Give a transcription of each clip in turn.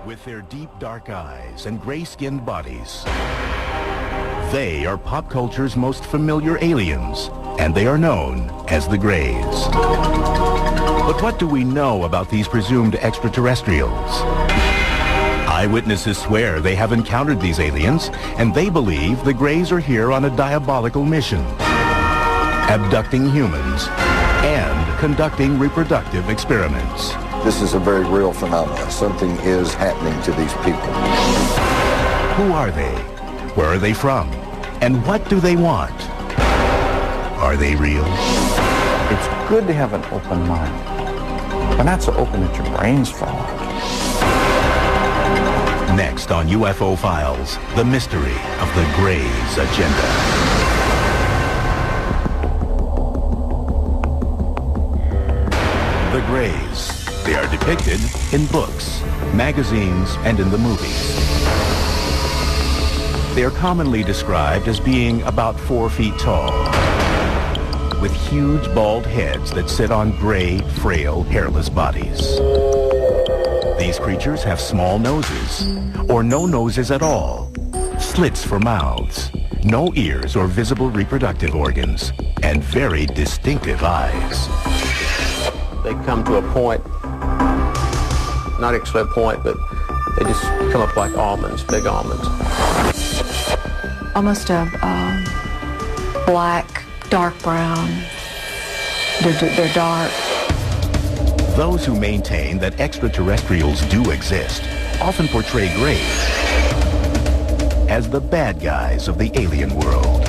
With their deep dark eyes and gray-skinned bodies, they are pop culture's most familiar aliens, and they are known as the Greys. But what do we know about these presumed extraterrestrials? Eyewitnesses swear they have encountered these aliens, and they believe the Greys are here on a diabolical mission, abducting humans and conducting reproductive experiments. This is a very real phenomenon. Something is happening to these people. Who are they? Where are they from? And what do they want? Are they real? It's good to have an open mind, but not so open that your brains fall out. Next on UFO Files, the mystery of the Greys' agenda. The Greys. They are depicted in books, magazines, and in the movies. They are commonly described as being about 4 feet tall, with huge bald heads that sit on gray, frail, hairless bodies. These creatures have small noses, or no noses at all, slits for mouths, no ears or visible reproductive organs, and very distinctive eyes. They come to a point, not actually a point, but they just come up like almonds, big almonds. Almost a black, dark brown. They're dark. Those who maintain that extraterrestrials do exist often portray Greys as the bad guys of the alien world.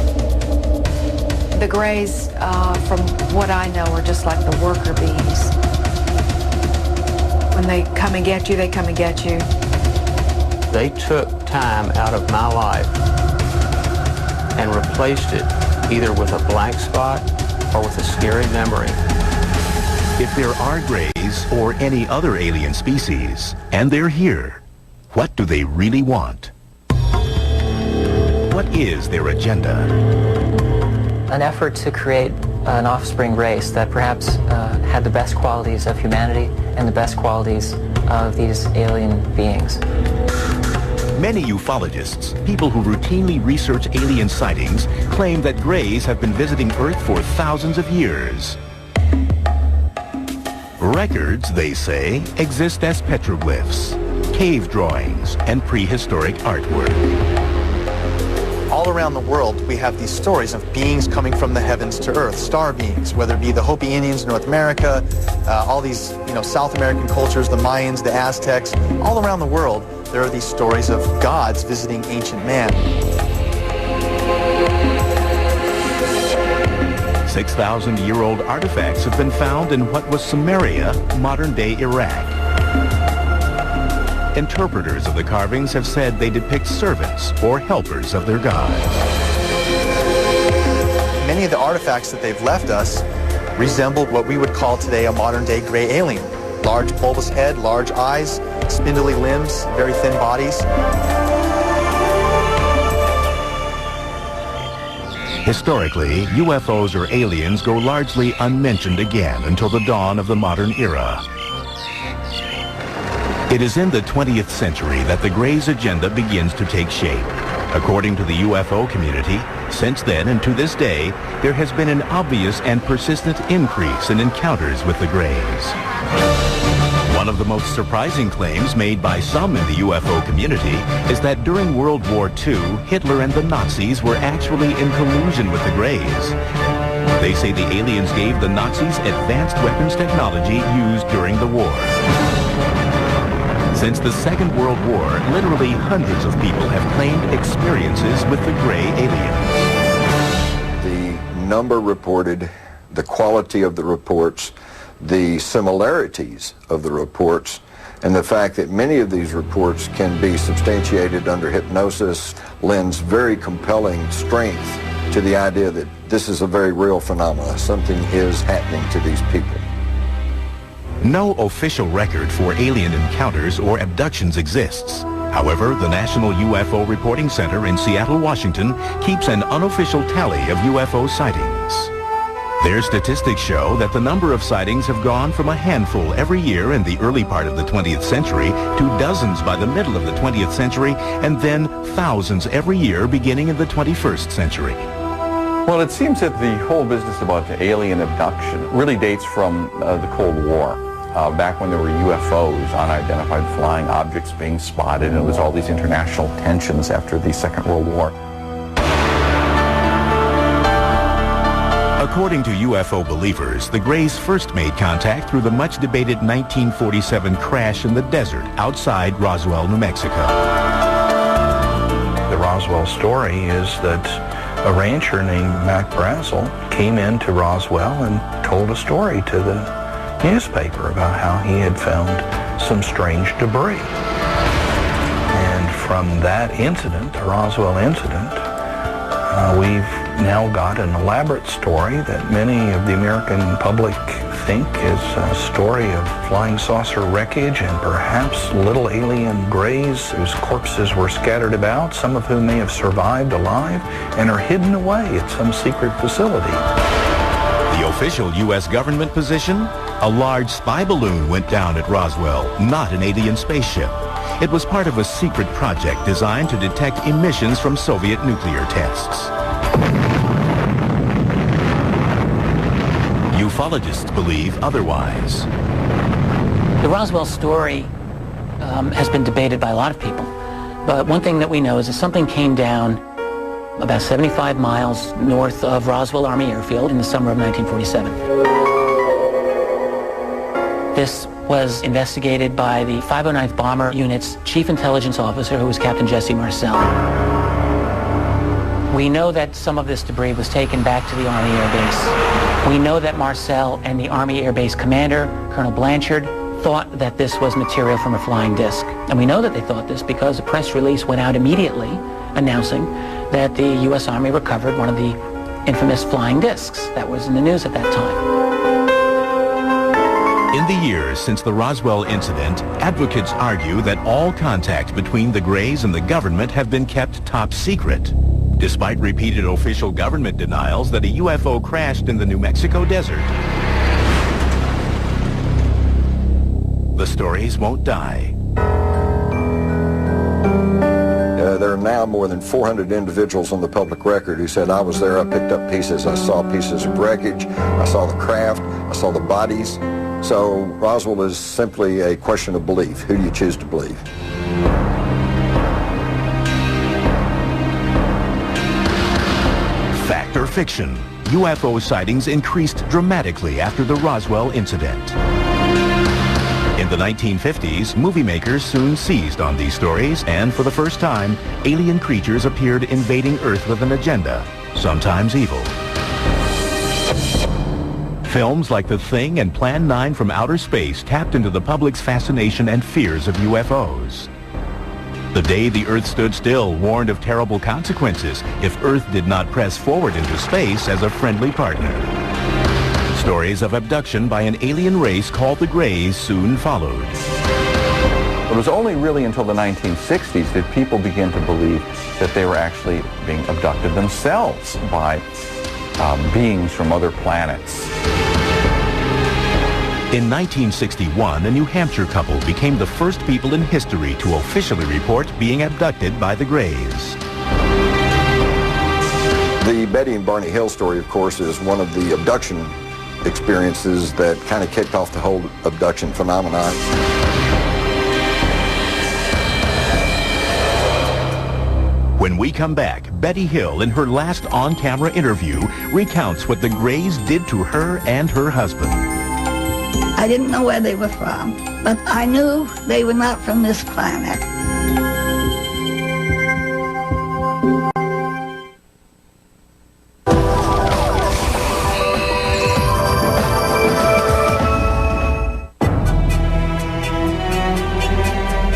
The Greys, from what I know, are just like the worker bees. When they come and get you, they come and get you. They took time out of my life and replaced it either with a blank spot or with a scary memory. If there are Greys or any other alien species, and they're here, what do they really want? What is their agenda? An effort to create an offspring race that perhaps had the best qualities of humanity and the best qualities of these alien beings. Many ufologists, people who routinely research alien sightings, claim that Greys have been visiting Earth for thousands of years. Records, they say, exist as petroglyphs, cave drawings, and prehistoric artwork. All around the world, we have these stories of beings coming from the heavens to Earth, star beings, whether it be the Hopi Indians in North America, all these, South American cultures, the Mayans, the Aztecs. All around the world, there are these stories of gods visiting ancient man. 6,000-year-old artifacts have been found in what was Samaria, modern-day Iraq. Interpreters of the carvings have said they depict servants or helpers of their gods. Many of the artifacts that they've left us resemble what we would call today a modern-day gray alien. Large bulbous head, large eyes, spindly limbs, very thin bodies. Historically, UFOs or aliens go largely unmentioned again until the dawn of the modern era. It is in the 20th century that the Greys' agenda begins to take shape. According to the UFO community, since then and to this day, there has been an obvious and persistent increase in encounters with the Greys. One of the most surprising claims made by some in the UFO community is that during World War II, Hitler and the Nazis were actually in collusion with the Greys. They say the aliens gave the Nazis advanced weapons technology used during the war. Since the Second World War, literally hundreds of people have claimed experiences with the gray aliens. The number reported, the quality of the reports, the similarities of the reports, and the fact that many of these reports can be substantiated under hypnosis lends very compelling strength to the idea that this is a very real phenomenon. Something is happening to these people. No official record for alien encounters or abductions exists. However, the National UFO Reporting Center in Seattle, Washington, keeps an unofficial tally of UFO sightings. Their statistics show that the number of sightings have gone from a handful every year in the early part of the 20th century to dozens by the middle of the 20th century, and then thousands every year beginning in the 21st century. Well, it seems that the whole business about the alien abduction really dates from the Cold War, back when there were UFOs, unidentified flying objects being spotted, and there was all these international tensions after the Second World War. According to UFO believers, the Greys first made contact through the much-debated 1947 crash in the desert outside Roswell, New Mexico. The Roswell story is that a rancher named Mac Brazel came into Roswell and told a story to the newspaper about how he had found some strange debris. And from that incident, the Roswell incident, we've now got an elaborate story that many of the American public think is a story of flying saucer wreckage and perhaps little alien greys whose corpses were scattered about, some of whom may have survived alive and are hidden away at some secret facility. The official U.S. government position? A large spy balloon went down at Roswell, not an alien spaceship. It was part of a secret project designed to detect emissions from Soviet nuclear tests. Ufologists believe otherwise. The Roswell story has been debated by a lot of people, but one thing that we know is that something came down about 75 miles north of Roswell Army Airfield in the summer of 1947. This was investigated by the 509th Bomber Unit's Chief Intelligence Officer, who was Captain Jesse Marcel. We know that some of this debris was taken back to the Army Air Base. We know that Marcel and the Army Air Base commander, Colonel Blanchard, thought that this was material from a flying disc. And we know that they thought this because a press release went out immediately announcing that the U.S. Army recovered one of the infamous flying discs that was in the news at that time. In the years since the Roswell incident, advocates argue that all contact between the Greys and the government have been kept top secret, despite repeated official government denials that a UFO crashed in the New Mexico desert. The stories won't die. There are now more than 400 individuals on the public record who said, I was there, I picked up pieces, I saw pieces of wreckage, I saw the craft, I saw the bodies. So Roswell is simply a question of belief. Who do you choose to believe? Fact or fiction? UFO sightings increased dramatically after the Roswell incident. In the 1950s, movie makers soon seized on these stories, and for the first time, alien creatures appeared invading Earth with an agenda, sometimes evil. Films like The Thing and Plan 9 from Outer Space tapped into the public's fascination and fears of UFOs. The Day the Earth Stood Still warned of terrible consequences if Earth did not press forward into space as a friendly partner. Stories of abduction by an alien race called the Greys soon followed. It was only really until the 1960s that people began to believe that they were actually being abducted themselves by beings from other planets. In 1961, a New Hampshire couple became the first people in history to officially report being abducted by the Greys. The Betty and Barney Hill story, of course, is one of the abduction experiences that kind of kicked off the whole abduction phenomenon. When we come back, Betty Hill, in her last on-camera interview, recounts what the Greys did to her and her husband. I didn't know where they were from, but I knew they were not from this planet.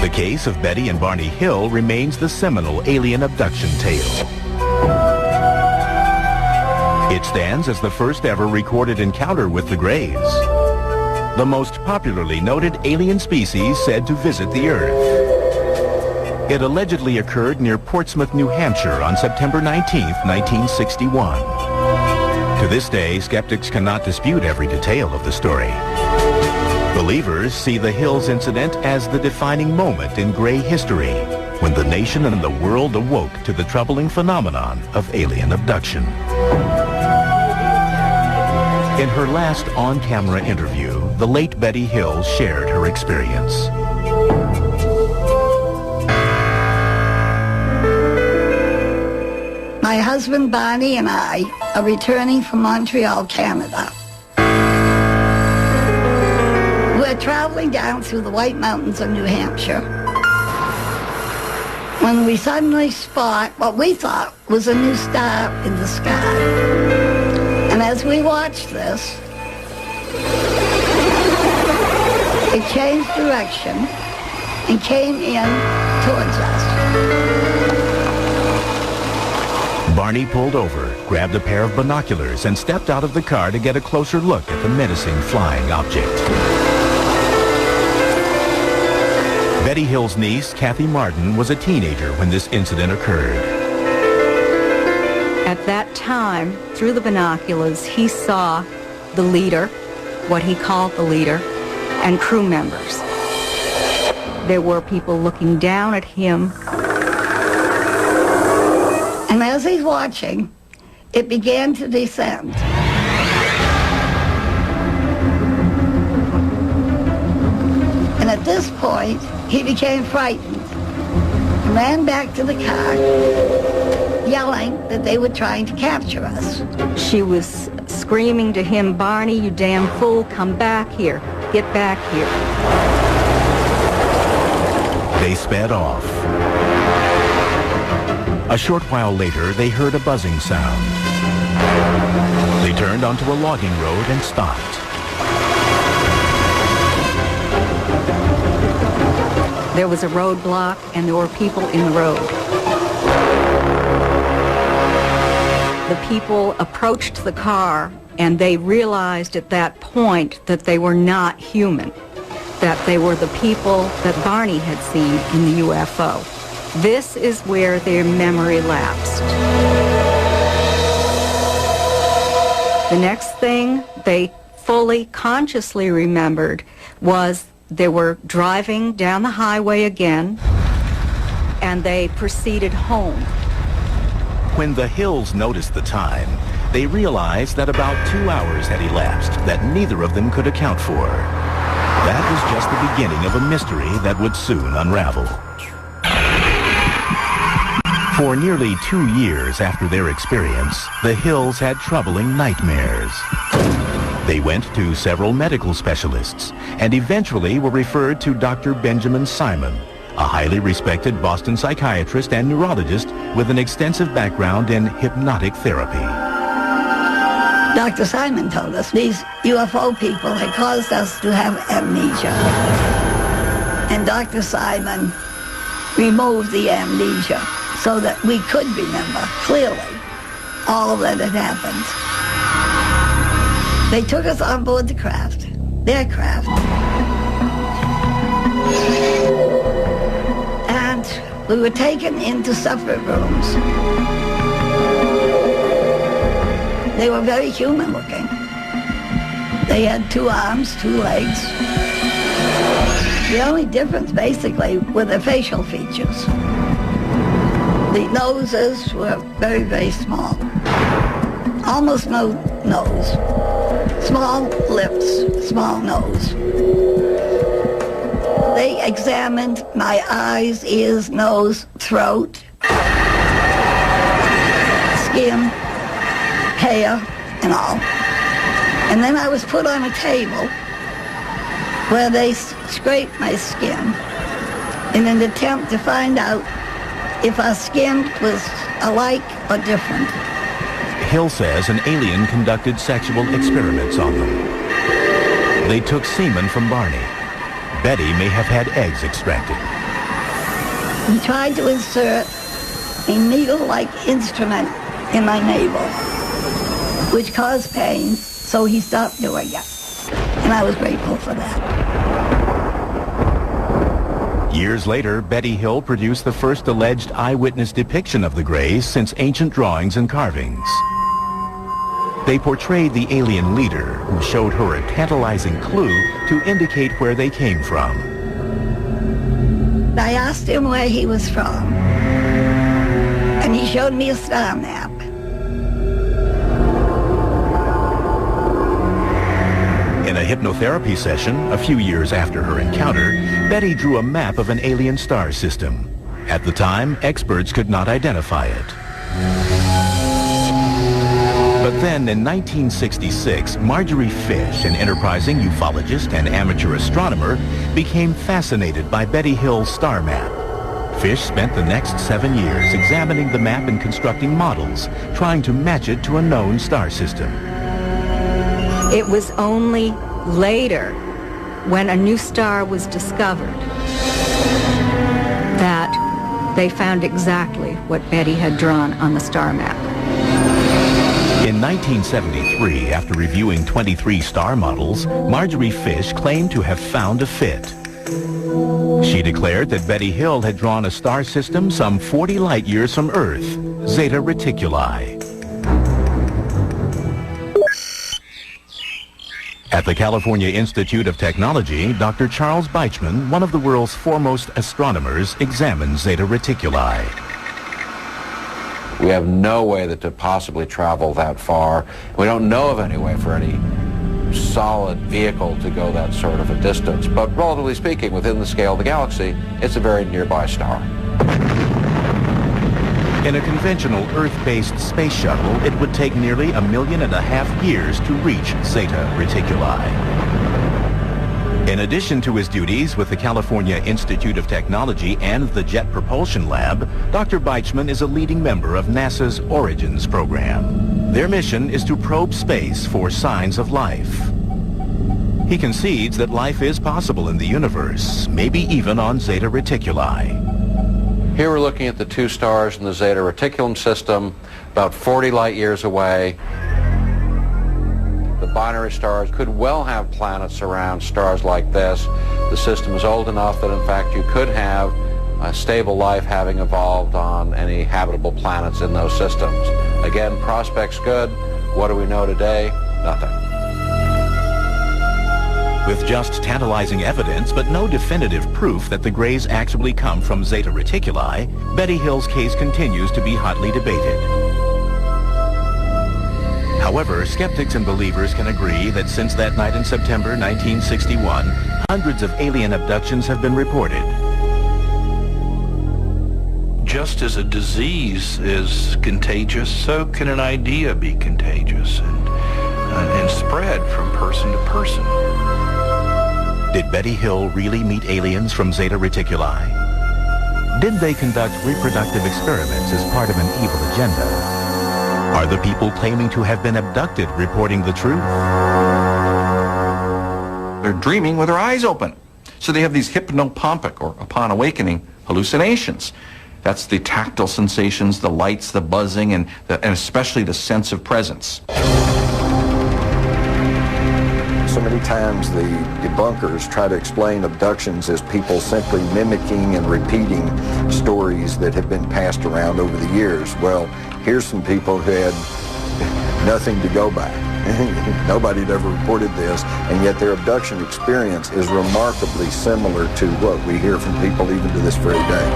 The case of Betty and Barney Hill remains the seminal alien abduction tale. It stands as the first ever recorded encounter with the Greys, the most popularly noted alien species said to visit the Earth. It allegedly occurred near Portsmouth, New Hampshire on September 19, 1961. To To this day, skeptics cannot dispute every detail of the story. Believers see the Hills incident as the defining moment in gray history, when the nation and the world awoke to the troubling phenomenon of alien abduction. In her last on-camera interview, the late Betty Hill shared her experience. My husband Barney and I are returning from Montreal, Canada. We're traveling down through the White Mountains of New Hampshire when we suddenly spot what we thought was a new star in the sky. And as we watched this, it changed direction and came in towards us. Barney pulled over, grabbed a pair of binoculars, and stepped out of the car to get a closer look at the menacing flying object. Betty Hill's niece, Kathy Martin, was a teenager when this incident occurred. At that time, through the binoculars, he saw the leader, what he called the leader, and crew members. There were people looking down at him. And as he's watching, it began to descend. And at this point, he became frightened and ran back to the car, yelling that they were trying to capture us. She was screaming to him, "Barney, you damn fool, come back here. Get back here." They sped off. A short while later, they heard a buzzing sound. They turned onto a logging road and stopped. There was a roadblock, and there were people in the road. The people approached the car, and they realized at that point that they were not human, that they were the people that Barney had seen in the UFO. This is where their memory lapsed. The next thing they fully consciously remembered was they were driving down the highway again, and they proceeded home. When the Hills noticed the time, they realized that about 2 hours had elapsed that neither of them could account for. That was just the beginning of a mystery that would soon unravel. For nearly 2 years after their experience, the Hills had troubling nightmares. They went to several medical specialists and eventually were referred to Dr. Benjamin Simon, a highly respected Boston psychiatrist and neurologist with an extensive background in hypnotic therapy. Dr. Simon told us these UFO people had caused us to have amnesia. And Dr. Simon removed the amnesia so that we could remember clearly all that had happened. They took us on board the craft, their craft, and we were taken into separate rooms. They were very human looking. They had 2 arms, 2 legs. The only difference basically were their facial features. The noses were very, very small. Almost no nose. Small lips, small nose. They examined my eyes, ears, nose, throat, skin, hair, and all. And then I was put on a table where they scraped my skin in an attempt to find out if our skin was alike or different. Hill says an alien conducted sexual experiments on them. They took semen from Barney. Betty may have had eggs extracted. He tried to insert a needle-like instrument in my navel, which caused pain, so he stopped doing it. And I was grateful for that. Years later, Betty Hill produced the first alleged eyewitness depiction of the Greys since ancient drawings and carvings. They portrayed the alien leader, who showed her a tantalizing clue to indicate where they came from. I asked him where he was from, and he showed me a star map. In a hypnotherapy session, a few years after her encounter, Betty drew a map of an alien star system. At the time, experts could not identify it. But then, in 1966, Marjorie Fish, an enterprising ufologist and amateur astronomer, became fascinated by Betty Hill's star map. Fish spent the next 7 years examining the map and constructing models, trying to match it to a known star system. It was only later, when a new star was discovered, that they found exactly what Betty had drawn on the star map. In 1973, after reviewing 23 star models, Marjorie Fish claimed to have found a fit. She declared that Betty Hill had drawn a star system some 40 light years from Earth, Zeta Reticuli. At the California Institute of Technology, Dr. Charles Beichman, one of the world's foremost astronomers, examined Zeta Reticuli. We have no way that to possibly travel that far. We don't know of any way for any solid vehicle to go that sort of a distance. But relatively speaking, within the scale of the galaxy, it's a very nearby star. In a conventional Earth-based space shuttle, it would take nearly 1.5 million years to reach Zeta Reticuli. In addition to his duties with the California Institute of Technology and the Jet Propulsion Lab, Dr. Beichman is a leading member of NASA's Origins program. Their mission is to probe space for signs of life. He concedes that life is possible in the universe, maybe even on Zeta Reticuli. Here we're looking at the two stars in the Zeta Reticulum system, about 40 light years away. The binary stars could well have planets around stars like this. The system is old enough that, in fact, you could have a stable life having evolved on any habitable planets in those systems. Again, prospects good. What do we know today? Nothing. With just tantalizing evidence, but no definitive proof that the Greys actually come from Zeta Reticuli, Betty Hill's case continues to be hotly debated. However, skeptics and believers can agree that since that night in September 1961, hundreds of alien abductions have been reported. Just as a disease is contagious, so can an idea be contagious and spread from person to person. Did Betty Hill really meet aliens from Zeta Reticuli? Did they conduct reproductive experiments as part of an evil agenda? Are the people claiming to have been abducted reporting the truth? They're dreaming with their eyes open. So they have these hypnopompic, or upon awakening, hallucinations. That's the tactile sensations, the lights, the buzzing, and especially the sense of presence. So many times the debunkers try to explain abductions as people simply mimicking and repeating stories that have been passed around over the years. Well, here's some people who had nothing to go by. Nobody had ever reported this, and yet their abduction experience is remarkably similar to what we hear from people even to this very day.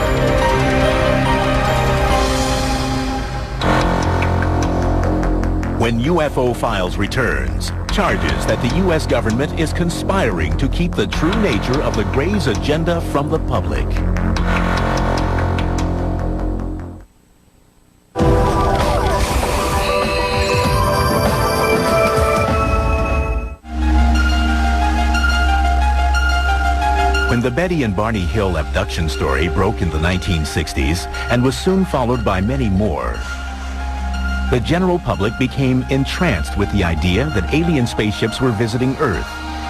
When UFO Files returns, charges that the U.S. government is conspiring to keep the true nature of the Greys' agenda from the public. When the Betty and Barney Hill abduction story broke in the 1960s and was soon followed by many more, the general public became entranced with the idea that alien spaceships were visiting Earth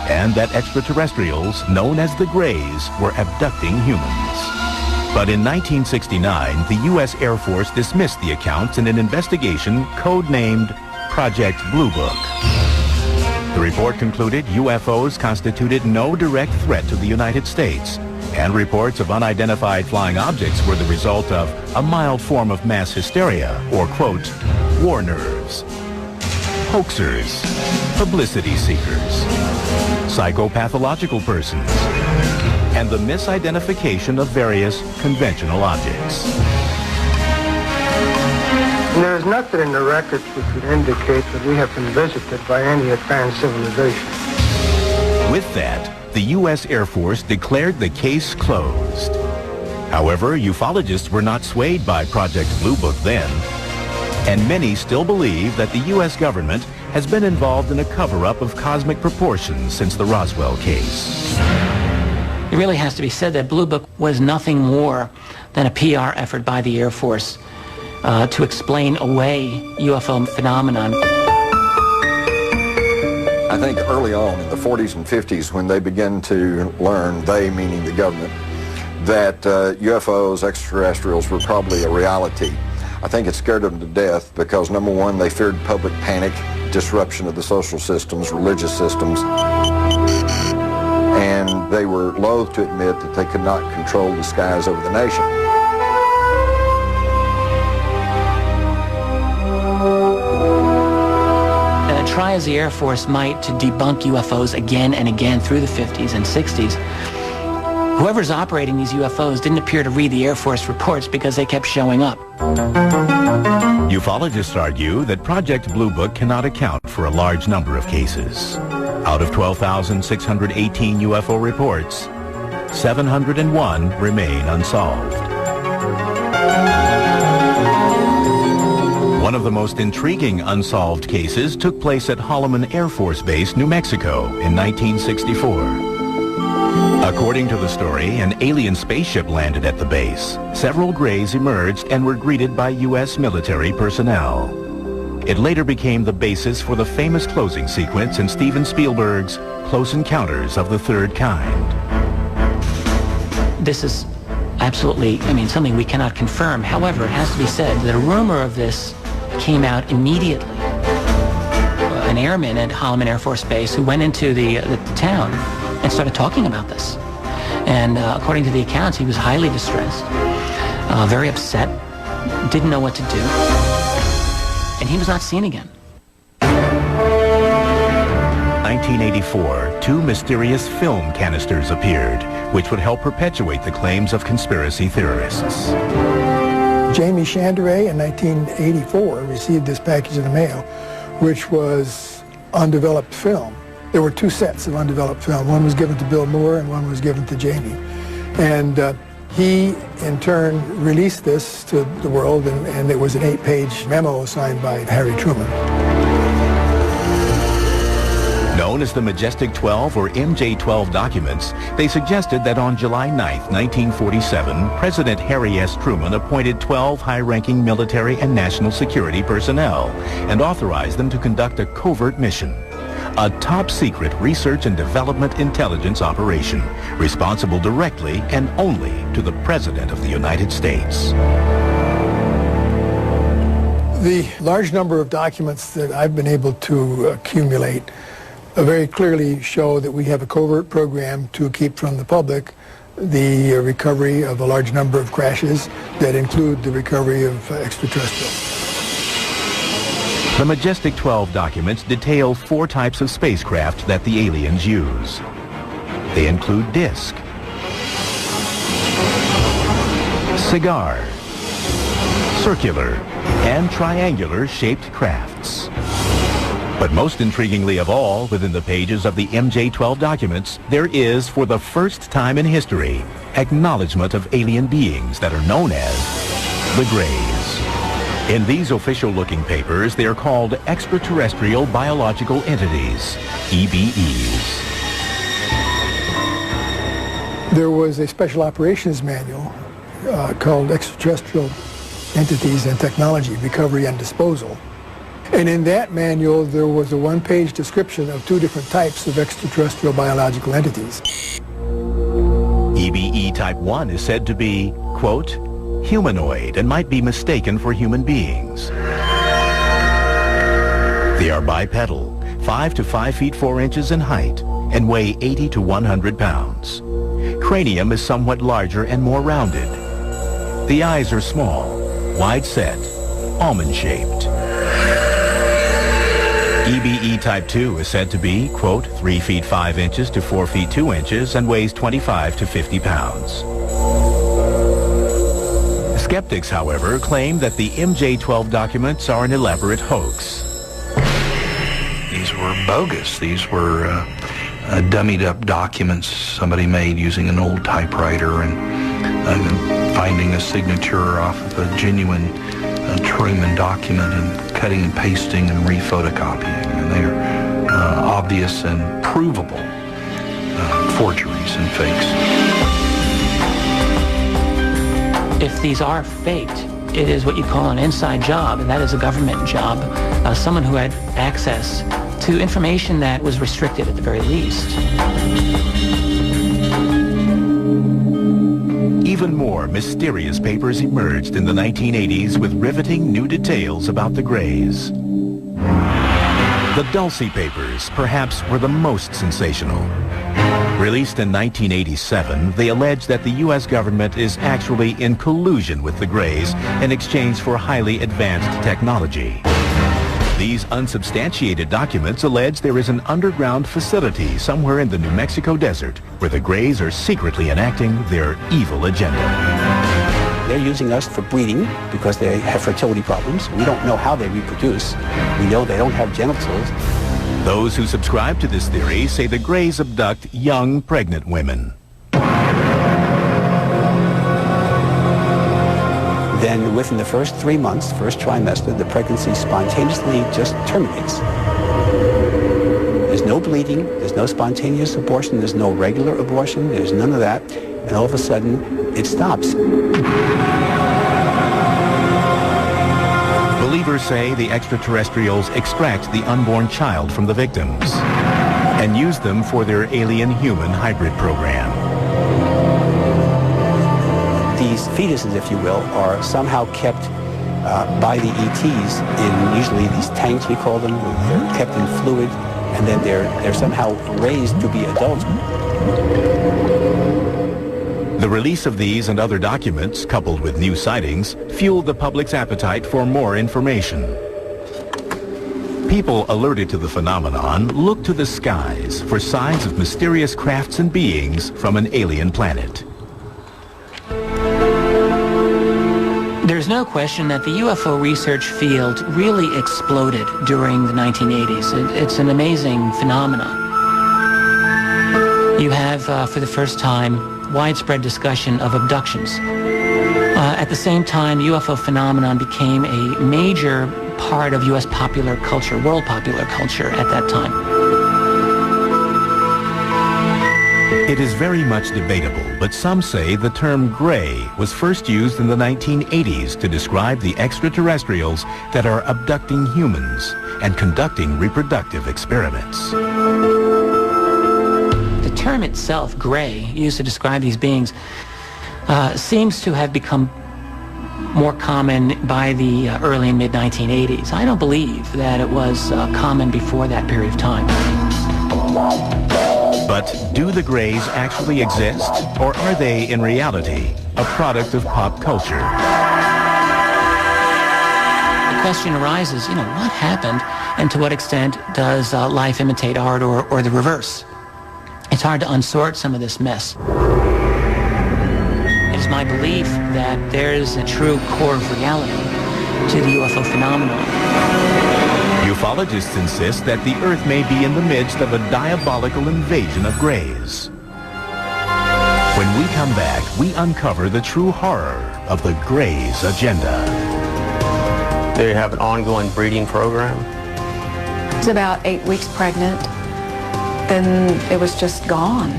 and that extraterrestrials, known as the Greys, were abducting humans. But in 1969, the U.S. Air Force dismissed the accounts in an investigation codenamed Project Blue Book. The report concluded UFOs constituted no direct threat to the United States, and reports of unidentified flying objects were the result of a mild form of mass hysteria, or, quote, war nerves. hoaxers, publicity seekers, psychopathological persons, and the misidentification of various conventional objects. There is nothing in the records which would indicate that we have been visited by any advanced civilization. With that, the U.S. Air Force declared the case closed. However, ufologists were not swayed by Project Blue Book then, and many still believe that the U.S. government has been involved in a cover-up of cosmic proportions since the Roswell case. It really has to be said that Blue Book was nothing more than a PR effort by the Air Force to explain away UFO phenomenon. I think early on in the 40s and 50s when they began to learn, they meaning the government, that UFOs, extraterrestrials, were probably a reality. I think it scared them to death because, number one, they feared public panic, disruption of the social systems, religious systems, and they were loath to admit that they could not control the skies over the nation. Try as the Air Force might to debunk UFOs again and again through the 50s and 60s, whoever's operating these UFOs didn't appear to read the Air Force reports because they kept showing up. Ufologists argue that Project Blue Book cannot account for a large number of cases. Out of 12,618 UFO reports, 701 remain unsolved. One of the most intriguing unsolved cases took place at Holloman Air Force Base, New Mexico in 1964. According to the story, an alien spaceship landed at the base. Several Greys emerged and were greeted by U.S. military personnel. It later became the basis for the famous closing sequence in Steven Spielberg's Close Encounters of the Third Kind. This is absolutely, something we cannot confirm. However, it has to be said that a rumor of this came out immediately. An airman at Holloman Air Force Base who went into the town and started talking about this. And according to the accounts, he was highly distressed, very upset, didn't know what to do, and he was not seen again. 1984, two mysterious film canisters appeared, which would help perpetuate the claims of conspiracy theorists. Jamie Chandray in 1984 received this package in the mail, which was undeveloped film. There were two sets of undeveloped film. One was given to Bill Moore and one was given to Jamie. And he, in turn, released this to the world, and it was an 8-page memo signed by Harry Truman. Known as the Majestic 12 or MJ-12 documents, they suggested that on July 9, 1947, President Harry S. Truman appointed 12 high-ranking military and national security personnel and authorized them to conduct a covert mission, a top-secret research and development intelligence operation responsible directly and only to the President of the United States. The large number of documents that I've been able to accumulate very clearly show that we have a covert program to keep from the public the recovery of a large number of crashes that include the recovery of extraterrestrials. The Majestic 12 documents detail 4 types of spacecraft that the aliens use. They include disc, cigar, circular, and triangular shaped crafts. But most intriguingly of all, within the pages of the MJ-12 documents, there is, for the first time in history, acknowledgement of alien beings that are known as the Greys. In these official-looking papers, they are called Extraterrestrial Biological Entities, EBEs. There was a special operations manual called Extraterrestrial Entities and Technology, Recovery and Disposal. And in that manual, there was a 1-page description of 2 different types of extraterrestrial biological entities. EBE Type 1 is said to be, quote, humanoid and might be mistaken for human beings. They are bipedal, 5 to 5 feet 4 inches in height, and weigh 80 to 100 pounds. Cranium is somewhat larger and more rounded. The eyes are small, wide set, almond-shaped. EBE Type 2 is said to be, quote, 3 feet 5 inches to 4 feet 2 inches and weighs 25 to 50 pounds. Skeptics, however, claim that the MJ-12 documents are an elaborate hoax. These were bogus. These were dummied up documents somebody made using an old typewriter and finding a signature off of a genuine Truman document and cutting and pasting and re-photocopying. And they're obvious and provable forgeries and fakes. If these are faked, it is what you call an inside job, and that is a government job. Someone who had access to information that was restricted at the very least. Even more mysterious papers emerged in the 1980s with riveting new details about the Greys. The Dulce papers, perhaps, were the most sensational. Released in 1987, they allege that the U.S. government is actually in collusion with the Greys in exchange for highly advanced technology. These unsubstantiated documents allege there is an underground facility somewhere in the New Mexico desert where the Greys are secretly enacting their evil agenda. They're using us for breeding because they have fertility problems. We don't know how they reproduce. We know they don't have genitals. Those who subscribe to this theory say the Greys abduct young, pregnant women. Then within the first 3 months, first trimester, the pregnancy spontaneously just terminates. There's no bleeding, there's no spontaneous abortion, there's no regular abortion, there's none of that, and all of a sudden, it stops. Believers say the extraterrestrials extract the unborn child from the victims and use them for their alien-human hybrid program. These fetuses, if you will, are somehow kept by the ETs in usually these tanks, we call them. They're kept in fluid, and then they're somehow raised to be adults. The release of these and other documents, coupled with new sightings, fueled the public's appetite for more information. People alerted to the phenomenon looked to the skies for signs of mysterious crafts and beings from an alien planet. There's no question that the UFO research field really exploded during the 1980s. It's an amazing phenomenon. You have, for the first time, widespread discussion of abductions. At the same time, the UFO phenomenon became a major part of U.S. popular culture, world popular culture at that time. It is very much debatable, but some say the term gray was first used in the 1980s to describe the extraterrestrials that are abducting humans and conducting reproductive experiments. The term itself, gray, used to describe these beings, seems to have become more common by the early and mid-1980s. I don't believe that it was common before that period of time. But do the Greys actually exist, or are they, in reality, a product of pop culture? The question arises, what happened, and to what extent does life imitate art or the reverse? It's hard to unsort some of this mess. It is my belief that there is a true core of reality to the UFO phenomenon. Ufologists insist that the Earth may be in the midst of a diabolical invasion of Greys. When we come back, we uncover the true horror of the Greys' agenda. They have an ongoing breeding program. I was about 8 weeks pregnant. Then it was just gone.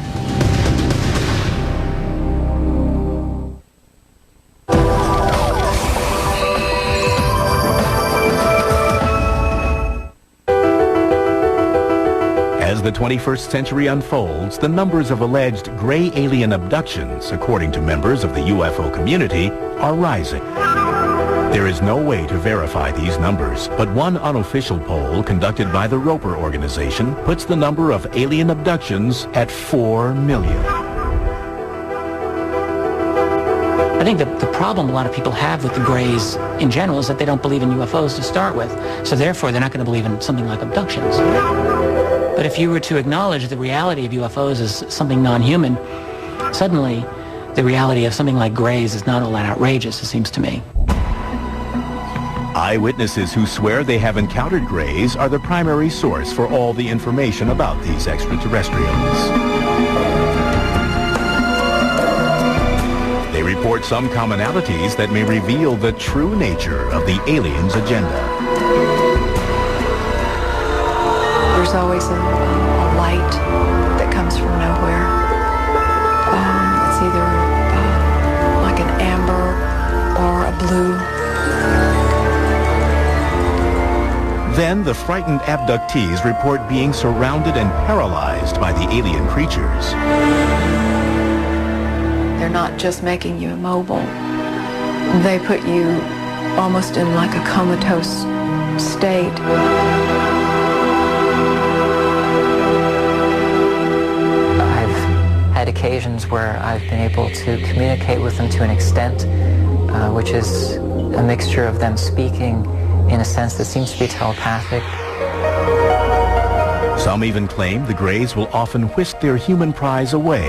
As the 21st century unfolds, the numbers of alleged gray alien abductions, according to members of the UFO community, are rising. There is no way to verify these numbers, but one unofficial poll conducted by the Roper organization puts the number of alien abductions at 4 million. I think the problem a lot of people have with the Greys in general is that they don't believe in UFOs to start with. So therefore, they're not going to believe in something like abductions. But if you were to acknowledge the reality of UFOs as something non-human, suddenly the reality of something like Greys is not all that outrageous, it seems to me. Eyewitnesses who swear they have encountered Greys are the primary source for all the information about these extraterrestrials. They report some commonalities that may reveal the true nature of the aliens' agenda. There's always a light that comes from nowhere. It's either like an amber or a blue. Then the frightened abductees report being surrounded and paralyzed by the alien creatures. They're not just making you immobile. They put you almost in like a comatose state. I've had occasions where I've been able to communicate with them to an extent which is a mixture of them speaking in a sense that seems to be telepathic. Some even claim the Greys will often whisk their human prize away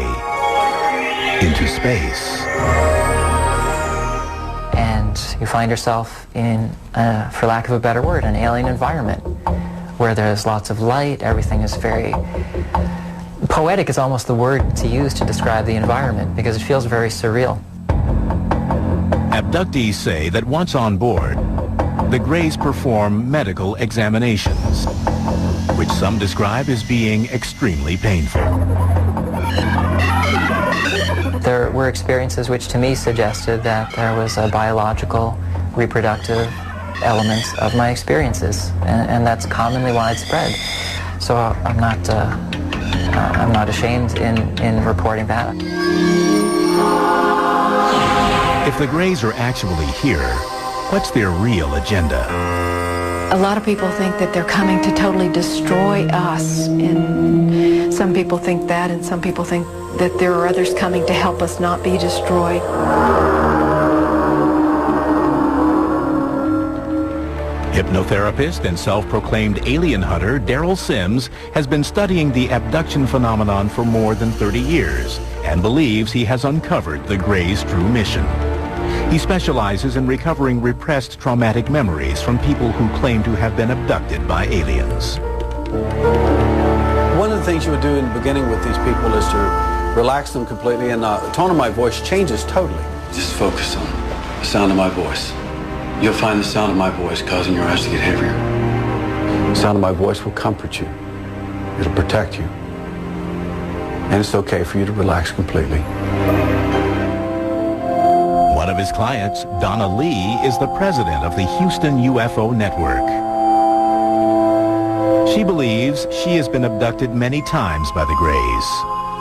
into space. And you find yourself in, for lack of a better word, an alien environment where there's lots of light, everything is very... Poetic is almost the word to use to describe the environment because it feels very surreal. Abductees say that once on board, the Greys perform medical examinations, which some describe as being extremely painful. There were experiences which to me suggested that there was a biological, reproductive element of my experiences, and that's commonly widespread. So I'm not ashamed in reporting that. If the Greys are actually here, what's their real agenda? A lot of people think that they're coming to totally destroy us, and some people think that, and some people think that there are others coming to help us not be destroyed. Hypnotherapist and self-proclaimed alien hunter Daryl Sims has been studying the abduction phenomenon for more than 30 years and believes he has uncovered the Greys' true mission. He specializes in recovering repressed traumatic memories from people who claim to have been abducted by aliens. One of the things you would do in the beginning with these people is to relax them completely, and the tone of my voice changes totally. Just focus on the sound of my voice. You'll find the sound of my voice causing your eyes to get heavier. The sound of my voice will comfort you. It'll protect you. And it's okay for you to relax completely. One of his clients, Donna Lee, is the president of the Houston UFO Network. She believes she has been abducted many times by the Greys.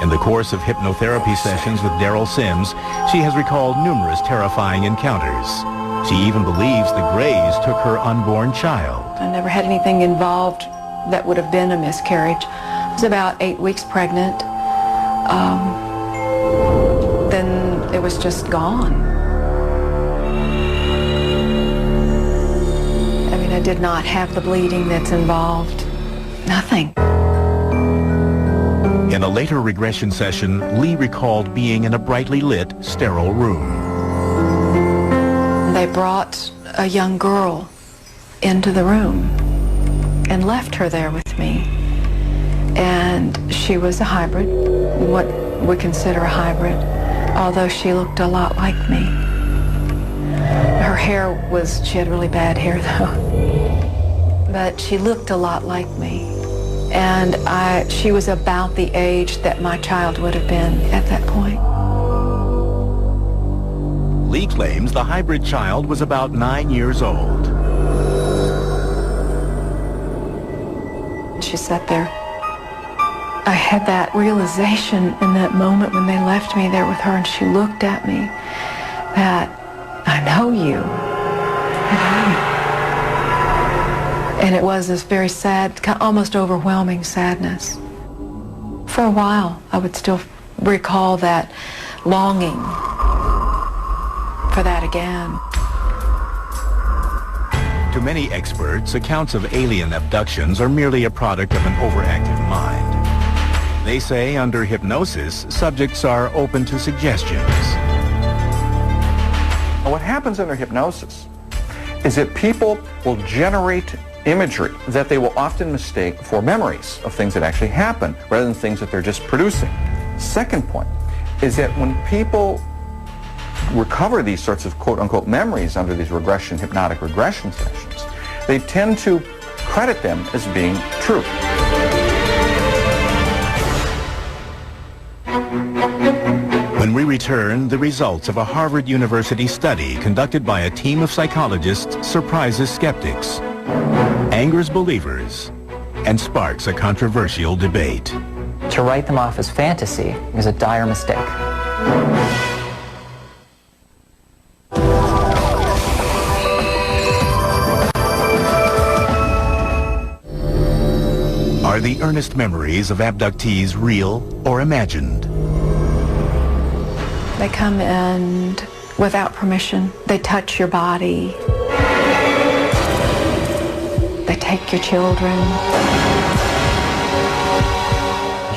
In the course of hypnotherapy sessions with Daryl Sims, she has recalled numerous terrifying encounters. She even believes the Greys took her unborn child. I never had anything involved that would have been a miscarriage. I was about 8 weeks pregnant. Then it was just gone. I mean, I did not have the bleeding that's involved. Nothing. In a later regression session, Lee recalled being in a brightly lit, sterile room. They brought a young girl into the room and left her there with me. And she was a hybrid, what we consider a hybrid, although she looked a lot like me. Her hair was, she had really bad hair though, but she looked a lot like me. And she was about the age that my child would have been at that point. Lee claims the hybrid child was about 9 years old. She sat there. I had that realization in that moment when they left me there with her, and she looked at me that I know you. And it was this very sad, almost overwhelming sadness. For a while, I would still recall that longing for that again. To many experts, accounts of alien abductions are merely a product of an overactive mind. They say under hypnosis, subjects are open to suggestions. What happens under hypnosis is that people will generate imagery that they will often mistake for memories of things that actually happen rather than things that they're just producing. Second point is that when people recover these sorts of quote-unquote memories under these hypnotic regression sessions, they tend to credit them as being true. When we return, the results of a Harvard University study conducted by a team of psychologists surprises skeptics, angers believers, and sparks a controversial debate. To write them off as fantasy is a dire mistake. Are the earnest memories of abductees real or imagined? They come in without permission. They touch your body. They take your children.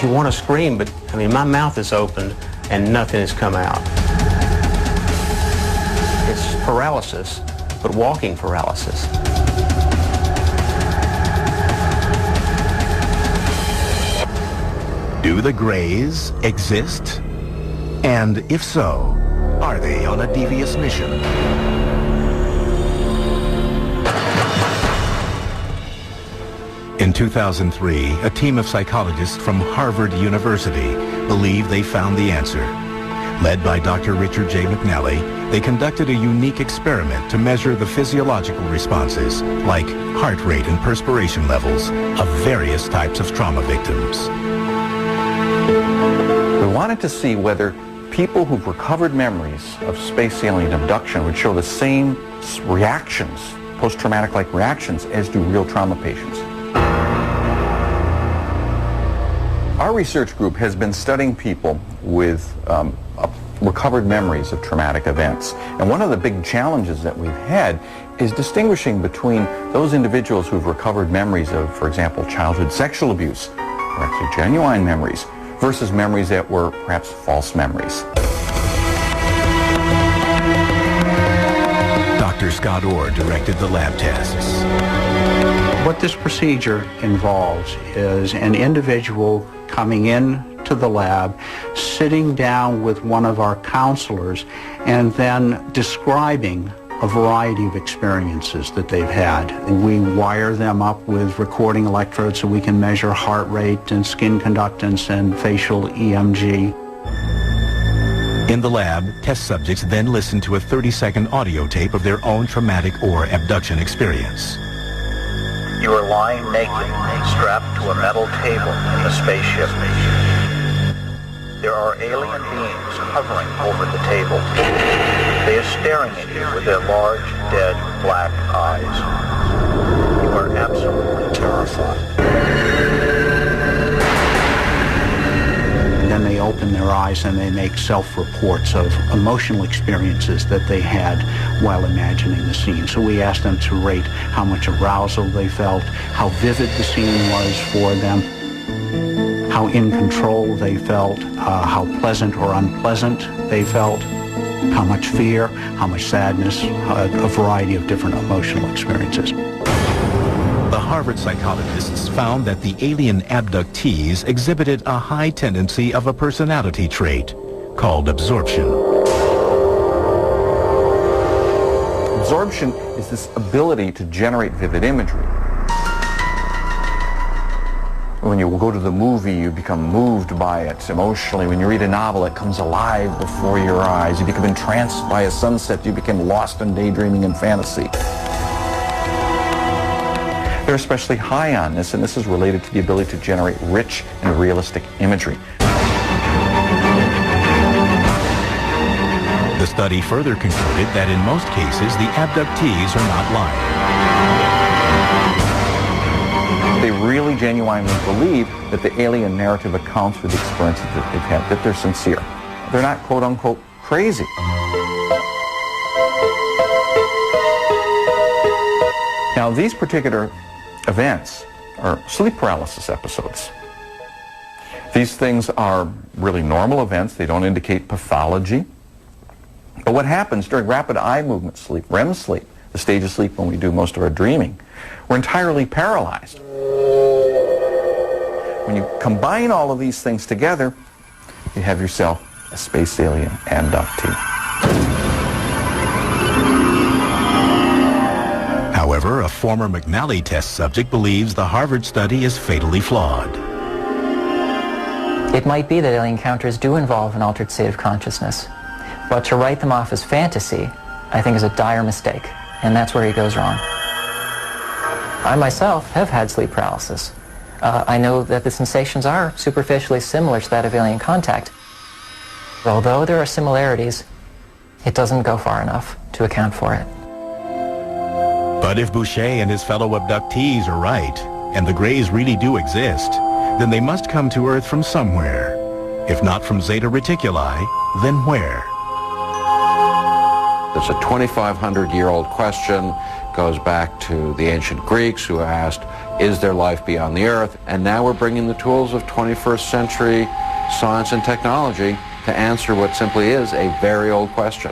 You want to scream, but I mean, my mouth is open and nothing has come out. It's paralysis, but walking paralysis. Do the Greys exist? And if so, are they on a devious mission? In 2003, a team of psychologists from Harvard University believed they found the answer. Led by Dr. Richard J. McNally, they conducted a unique experiment to measure the physiological responses, like heart rate and perspiration levels, of various types of trauma victims. We wanted to see whether people who've recovered memories of space alien abduction would show the same reactions, post-traumatic-like reactions, as do real trauma patients. Our research group has been studying people with recovered memories of traumatic events. And one of the big challenges that we've had is distinguishing between those individuals who've recovered memories of, for example, childhood sexual abuse, or actually genuine memories, versus memories that were perhaps false memories. Dr. Scott Orr directed the lab tests. What this procedure involves is an individual coming in to the lab, sitting down with one of our counselors, and then describing a variety of experiences that they've had. We wire them up with recording electrodes so we can measure heart rate and skin conductance and facial EMG. In the lab, test subjects then listen to a 30-second audio tape of their own traumatic or abduction experience. You are lying naked, strapped to a metal table in the spaceship. There are alien beings hovering over the table. They are staring at you with their large, dead, black eyes. You are absolutely terrified. And then they open their eyes and they make self-reports of emotional experiences that they had while imagining the scene. So we asked them to rate how much arousal they felt, how vivid the scene was for them, how in control they felt, how pleasant or unpleasant they felt, how much fear, how much sadness, a variety of different emotional experiences. The Harvard psychologists found that the alien abductees exhibited a high tendency of a personality trait called absorption. Absorption is this ability to generate vivid imagery. When you go to the movie, you become moved by it emotionally. When you read a novel, it comes alive before your eyes. You become entranced by a sunset. You become lost in daydreaming and fantasy. They're especially high on this, and this is related to the ability to generate rich and realistic imagery. The study further concluded that in most cases, the abductees are not lying. They really genuinely believe that the alien narrative accounts for the experiences that they've had, that they're sincere. They're not quote-unquote crazy. these particular events are sleep paralysis episodes. These things are really normal events. They don't indicate pathology. But what happens during rapid eye movement sleep, REM sleep, the stage of sleep when we do most of our dreaming, we're entirely paralyzed. When you combine all of these things together, you have yourself a space alien abductee. However, a former McNally test subject believes the Harvard study is fatally flawed. It might be that alien encounters do involve an altered state of consciousness, but to write them off as fantasy, I think, is a dire mistake, and that's where he goes wrong. I myself have had sleep paralysis. I know that the sensations are superficially similar to that of alien contact. Although there are similarities, it doesn't go far enough to account for it. But if Boucher and his fellow abductees are right, and the Greys really do exist, then they must come to Earth from somewhere. If not from Zeta Reticuli, then where? It's a 2,500-year-old question, goes back to the ancient Greeks who asked, is there life beyond the Earth? And now we're bringing the tools of 21st century science and technology to answer what simply is a very old question.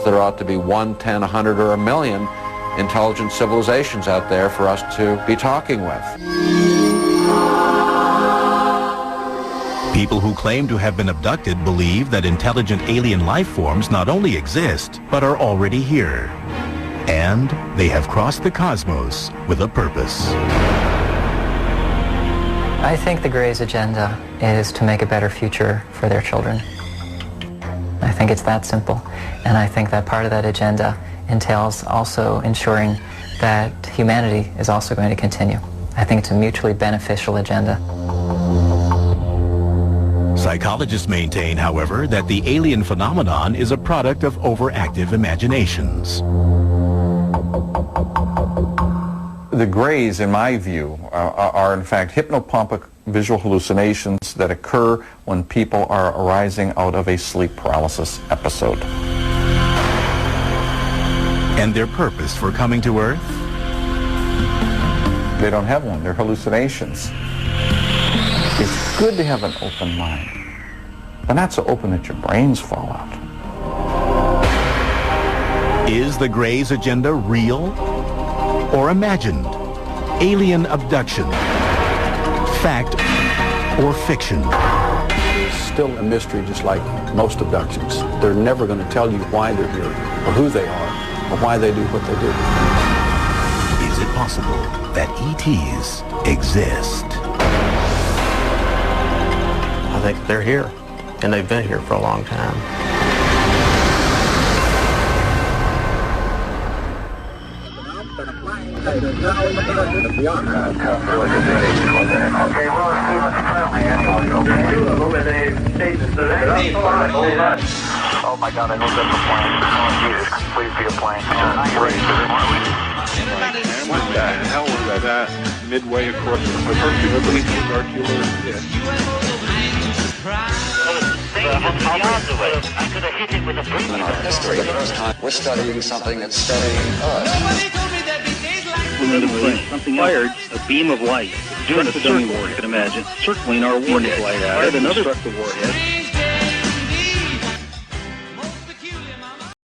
There ought to be 1, 10, 100, or 1 million intelligent civilizations out there for us to be talking with. People who claim to have been abducted believe that intelligent alien life forms not only exist, but are already here. And they have crossed the cosmos with a purpose. I think the Greys' agenda is to make a better future for their children. I think it's that simple. And I think that part of that agenda entails also ensuring that humanity is also going to continue. I think it's a mutually beneficial agenda. Psychologists maintain, however, that the alien phenomenon is a product of overactive imaginations. The Greys, in my view, are in fact hypnopompic visual hallucinations that occur when people are arising out of a sleep paralysis episode. And their purpose for coming to Earth? They don't have one. They're hallucinations. It's good to have an open mind, but not so open that your brains fall out. Is the Greys' agenda real or imagined? Alien abduction? Fact or fiction? It's still a mystery, just like most abductions. They're never going to tell you why they're here, or who they are, or why they do what they do. Is it possible that ETs exist? I think they're here, and they've been here for a long time. Oh my God, I know that's a plane. Oh, Jesus, please be a plane. What the hell was that? Midway across the Hercules. In our history, the first time we're studying something that's studying us. Something fired a beam of light during a circle, you can imagine, circling our warhead. Fired another warhead.